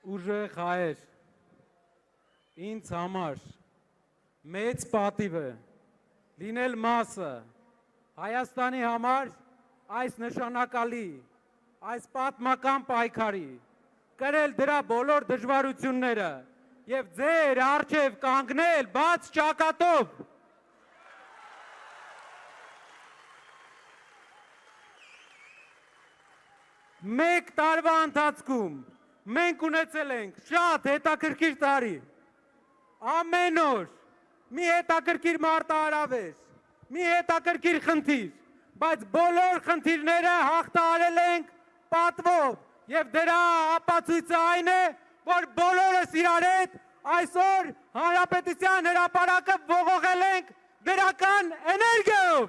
ուժեղ հայեր, ինձ համար մեծ պատիվ է լինել մասը Հայաստանի համար այս նշանակալի, այս պատմական պայքարի, կրել դրա բոլոր դժվարությունները և ձեր առջև կանգնել բաց ճակատով։ Մեկ տարվա ընթացքում մենք ունեցել ենք շատ հետաքրքիր տարի, ամեն օր մի հետաքրքիր մարտահրավեր, մի հետաքրքիր խնդիր, բայց բոլոր խնդիրները հաղթահարել ենք պատվով և դրա ապացույցը այն է, որ բոլորս իրար հետ այսօր Հանրապետության հրապարակը ողողել ենք դրական էներգիայով։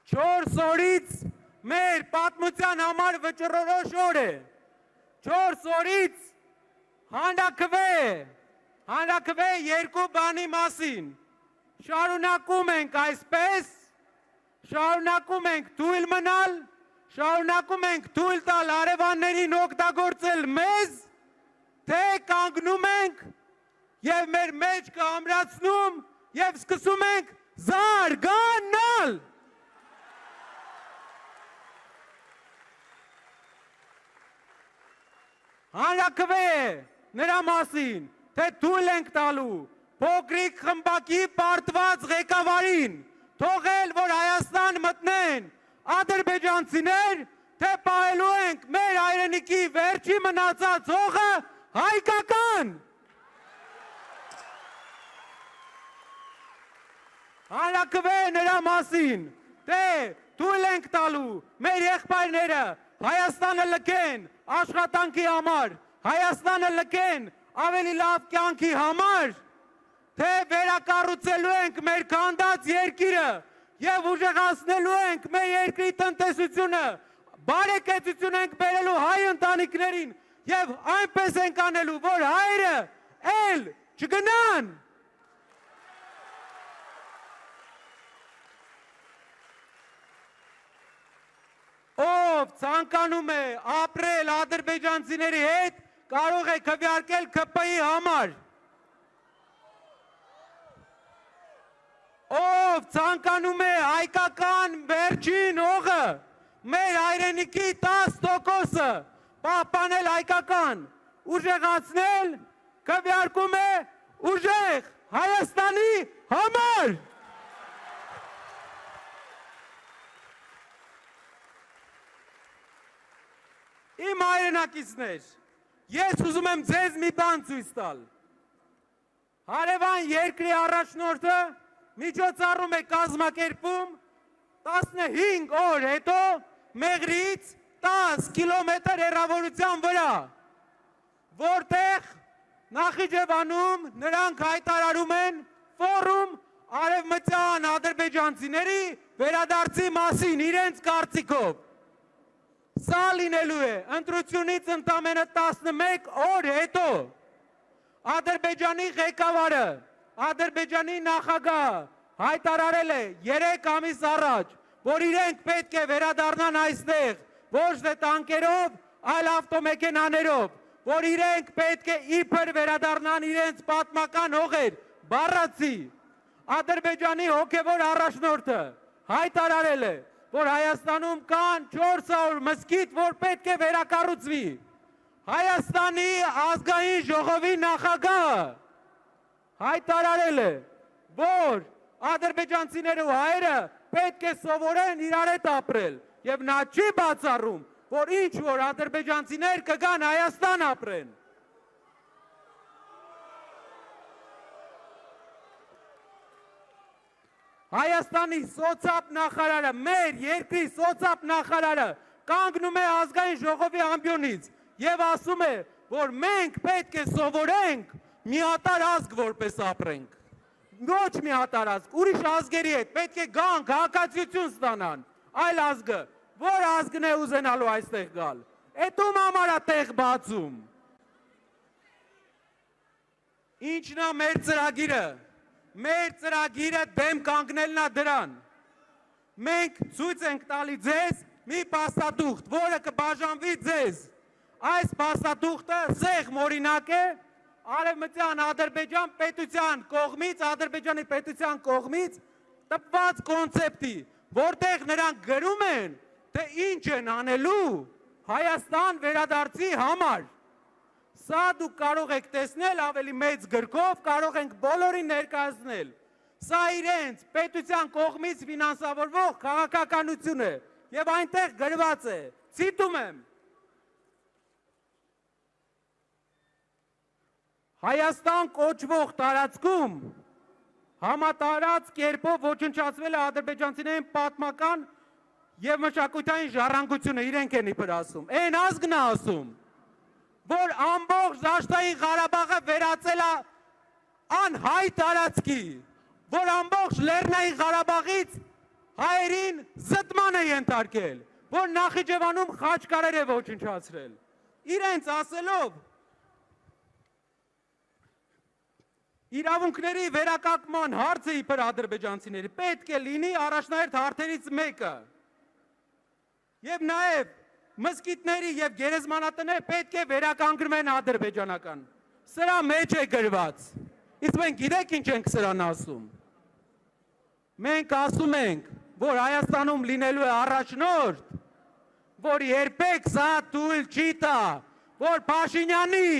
Չորս օրից մեր պատմության համար վճռորոշ օր է, 4 օրից հանրաքվե երկու բանի մասին, շարունակում ենք այսպես, շարունակում ենք թույլ մնալ, շարունակում ենք թույլ տալ հարևաններին օգտագործել մեզ, թե կանգնում ենք և մեր մեջքը ամրացնում և սկսում ենք զարգանալ։ Հանրաքվե է նրա մասին, թե թույլ ենք տալու փոքրիկ խմբակի պարտված ղեկավարին, թողել, որ Հայաստան մտնեն ադրբեջանցիներ, թե պահելու ենք մեր հայրենիքի վերջի մնացած հողը հայկական։ Հանրաքվե է նրա մասին, թե թույլ ենք տալու մեր եղբայրները Հայաստանը լքեն աշխատանքի համար, Հայաստանը լքեն ավելի լավ կյանքի համար, թե վերակառուցելու ենք մեր քանդած երկիրը և ուժեղացնելու ենք մեր երկրի տնտեսությունը, բարեկեցություն ենք բերելու հայ ընտանիքներին և այնպես ենք անելու, որ հայերը էլ չգնան։ Ով ցանկանում է ապրել ադրբեջանցիների հետ, կարող է քվեարկել ՔՊ-ի համար։ Ով ցանկանում է հայկական վերջին հողը, մեր հայրենիքի 10%-ը պահպանել հայկական, ուժեղացնել, քվեարկում է ուժեղ Հայաստանի համար։ Իմ հայրենակիցներ, ես ուզում եմ ձեզ մի բան ցույց տալ։ Հարևան երկրի առաջնորդը միջոցառում է կազմակերպում 15 օր հետո Մեղրիից 10 կիլոմետր հեռավորության վրա, որտեղ Նախիջևանում նրանք հայտարարում են ֆորում արևմտյան ադրբեջանցիների վերադարձի մասին իրենց կարծիքով։ Սա լինելու է ընտրությունից ընդամենը 11 օր հետո Ադրբեջանի ղեկավարը, Ադրբեջանի նախագահը հայտարարել է 3 ամիս առաջ, որ իրենք պետք է վերադառնան այստեղ, ոչ թե տանկերով, այլ ավտոմեքենաներով, որ իրենք պետք է իբր վերադառնան իրենց պատմական հողեր, բառացի։ Ադրբեջանի հոգևոր առաջնորդը հայտարարել է, որ Հայաստանում կան 400 մզկիթ, որ պետք է վերակառուցվի։ Հայաստանի ազգային ժողովի նախագահը հայտարարել է, որ ադրբեջանցիները ու հայերը պետք է սովորեն իրար հետ ապրել, և նա չի բացառում, որ ինչ որ ադրբեջանցիներ կգան Հայաստան ապրեն։ Հայաստանի սոցապ նախարարը, մեր երկրի սոցապ նախարարը կանգնում է ազգային ժողովի ամբիոնից և ասում է, որ մենք պետք է սովորենք միատարր ազգ որպես ապրենք։ Ոչ միատարր ազգ, ուրիշ ազգերի հետ պետք է գանք, հակացություն ստանան, այլ ազգը, որ ազգն է ուզենալու այստեղ գալ, էդ ում համար է տեղ բացում։ Ինչն է մեր ծրագիրը դեմ կանգնելն է դրան, մենք ցույց ենք տալի ձեզ մի փաստաթուղթ, որը կբաժանվի ձեզ։ Այս փաստաթուղթը սեղմ օրինակ է Արևմտյան Ադրբեջան պետության կողմից, Ադրբեջանի պետության կողմից տպված կոնցեպտի, որտեղ նրանք գրում են, թե ինչ են անելու Հայաստան վերադարձի համար։ Սա դուք կարող եք տեսնել ավելի մեծ գրքով, կարող ենք բոլորին ներկայացնել։ Սա իրենց պետության կողմից ֆինանսավորվող քաղաքականություն է եւ այնտեղ գրված է, ցիտում եմ. Հայաստան կոչվող տարածքում համատարած կերպով ոչնչացվել է ադրբեջանցիների պատմական եւ մշակութային ժառանգությունը, իրենք են իբր ասում։ Այն ազգն է ասում, որ ամբողջ Դաշտային Ղարաբաղը վերածել է անհայ տարածքի, որ ամբողջ Լեռնային Ղարաբաղից հայերին զտման է ենթարկել, որ Նախիջևանում խաչկարեր է ոչնչացրել։ Իրենց ասելով իրավունքների վերականգնման հարցը իբր ադրբեջանցիների պետք է լինի առաջնահերթ հարցերից մեկը։ Եվ նաև մզկիթների եւ գերեզմանատները պետք է վերականգնվեն ադրբեջանական։ Սրա մեջ է գրված։ Իսկ մենք գիտեք ինչ ենք սրան ասում։ Մենք ասում ենք, որ Հայաստանում լինելու է առաջնորդ, որ երբեք սա թույլ չի տա, որ Փաշինյանի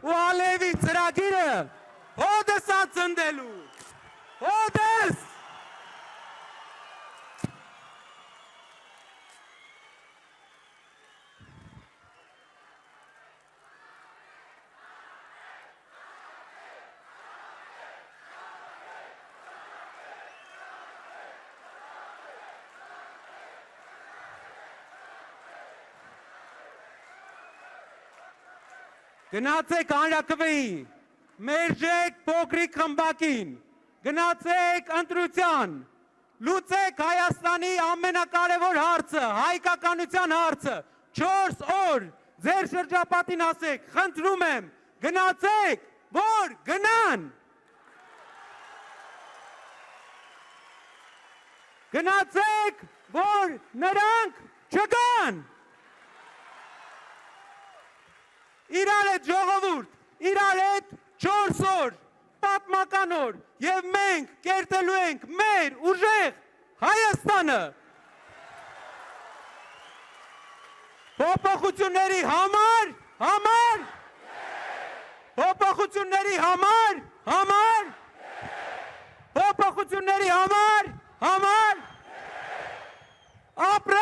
ու Ալիևի ծրագիրը հոդս է ծնդելու։ Հոդս։ Գնացեք հանրաքվեի, մերժեք փոքրիկ խմբակին, գնացեք ընտրության, լուծեք Հայաստանի ամենակարևոր հարցը, հայկականության հարցը, 4 օր ձեր շրջապատին ասեք, խնդրում եմ, գնացեք, որ գնան։ Գնացեք, որ նրանք չգան։ Իրար հետ ժողովուրդ, իրար հետ 4 օր, պատմական օր, եւ մենք կերտելու ենք մեր ուժեղ Հայաստանը։ Փոփոխությունների համար, փոփոխությունների համար, փոփոխությունների համար, ապրել